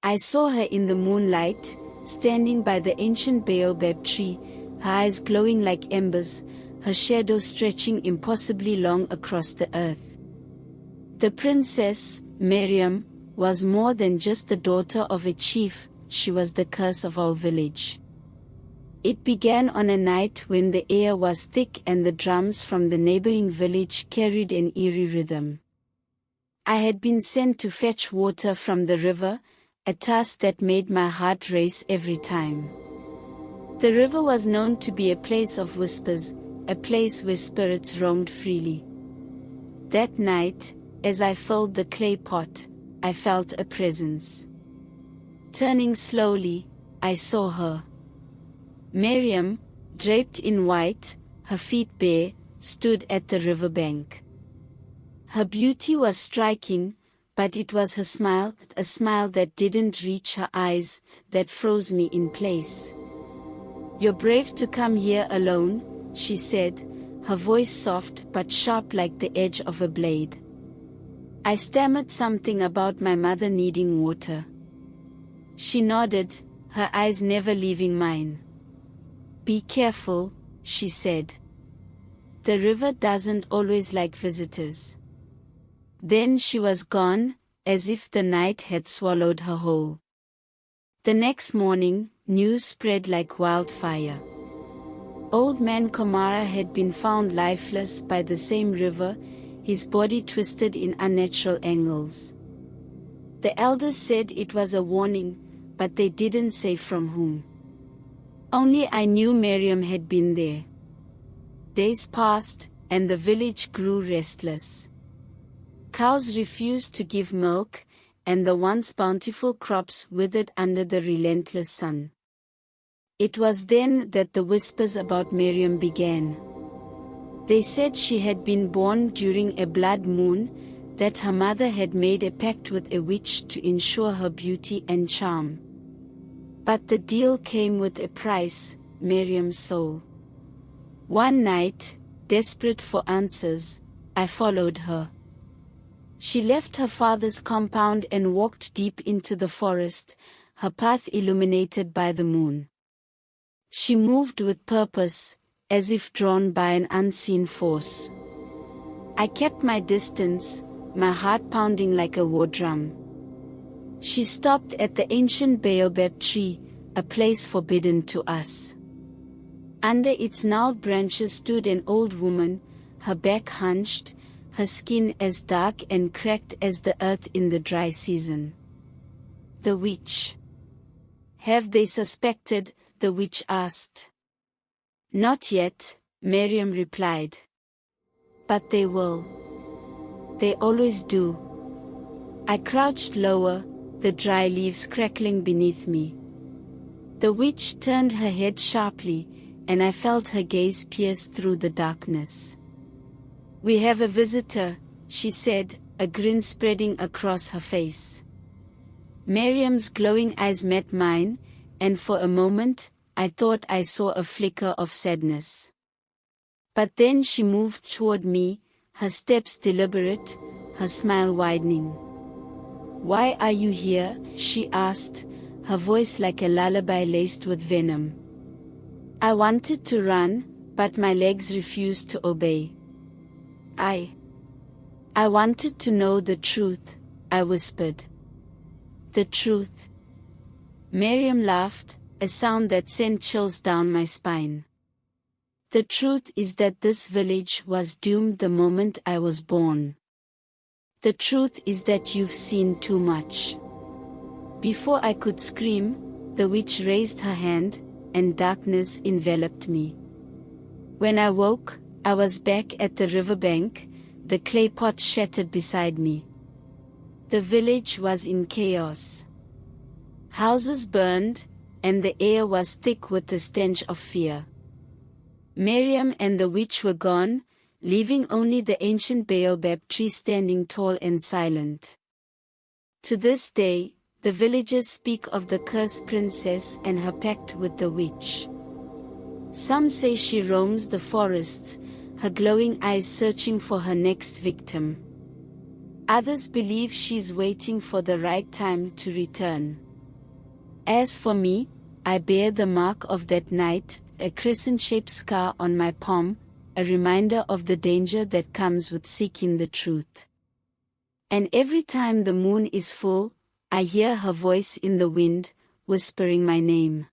I saw her in the moonlight, standing by the ancient baobab tree, her eyes glowing like embers, her shadow stretching impossibly long across the earth. The princess, Miriam, was more than just the daughter of a chief, she was the curse of our village. It began on a night when the air was thick and the drums from the neighboring village carried an eerie rhythm. I had been sent to fetch water from the river, a task that made my heart race every time. The river was known to be a place of whispers, a place where spirits roamed freely. That night, as I filled the clay pot, I felt a presence. Turning slowly, I saw her. Miriam, draped in white, her feet bare, stood at the riverbank. Her beauty was striking, but it was her smile, a smile that didn't reach her eyes, that froze me in place. "You're brave to come here alone," she said, her voice soft but sharp like the edge of a blade. I stammered something about my mother needing water. She nodded, her eyes never leaving mine. "Be careful," she said. "The river doesn't always like visitors." Then she was gone, as if the night had swallowed her whole. The next morning, news spread like wildfire. Old man Komara had been found lifeless by the same river, his body twisted in unnatural angles. The elders said it was a warning, but they didn't say from whom. Only I knew Miriam had been there. Days passed, and the village grew restless. Cows refused to give milk, and the once bountiful crops withered under the relentless sun. It was then that the whispers about Miriam began. They said she had been born during a blood moon, that her mother had made a pact with a witch to ensure her beauty and charm. But the deal came with a price, Miriam's soul. One night, desperate for answers, I followed her. She left her father's compound and walked deep into the forest, her path illuminated by the moon. She moved with purpose, as if drawn by an unseen force. I kept my distance, my heart pounding like a war drum. She stopped at the ancient baobab tree, a place forbidden to us. Under its gnarled branches stood an old woman, her back hunched, her skin as dark and cracked as the earth in the dry season. "The witch. Have they suspected?" the witch asked. "Not yet," Miriam replied. "But they will. They always do." I crouched lower, the dry leaves crackling beneath me. The witch turned her head sharply, and I felt her gaze pierce through the darkness. "We have a visitor," she said, a grin spreading across her face. Miriam's glowing eyes met mine, and for a moment, I thought I saw a flicker of sadness. But then she moved toward me, her steps deliberate, her smile widening. "Why are you here?" she asked, her voice like a lullaby laced with venom. I wanted to run, but my legs refused to obey. I wanted to know the truth," I whispered. "The truth?" Miriam laughed, a sound that sent chills down my spine. "The truth is that this village was doomed the moment I was born. The truth is that you've seen too much." Before I could scream, the witch raised her hand, and darkness enveloped me. When I woke, I was back at the riverbank, the clay pot shattered beside me. The village was in chaos. Houses burned, and the air was thick with the stench of fear. Miriam and the witch were gone, leaving only the ancient baobab tree standing tall and silent. To this day, the villagers speak of the cursed princess and her pact with the witch. Some say she roams the forests, her glowing eyes searching for her next victim. Others believe she's waiting for the right time to return. As for me, I bear the mark of that night, a crescent-shaped scar on my palm, a reminder of the danger that comes with seeking the truth. And every time the moon is full, I hear her voice in the wind, whispering my name.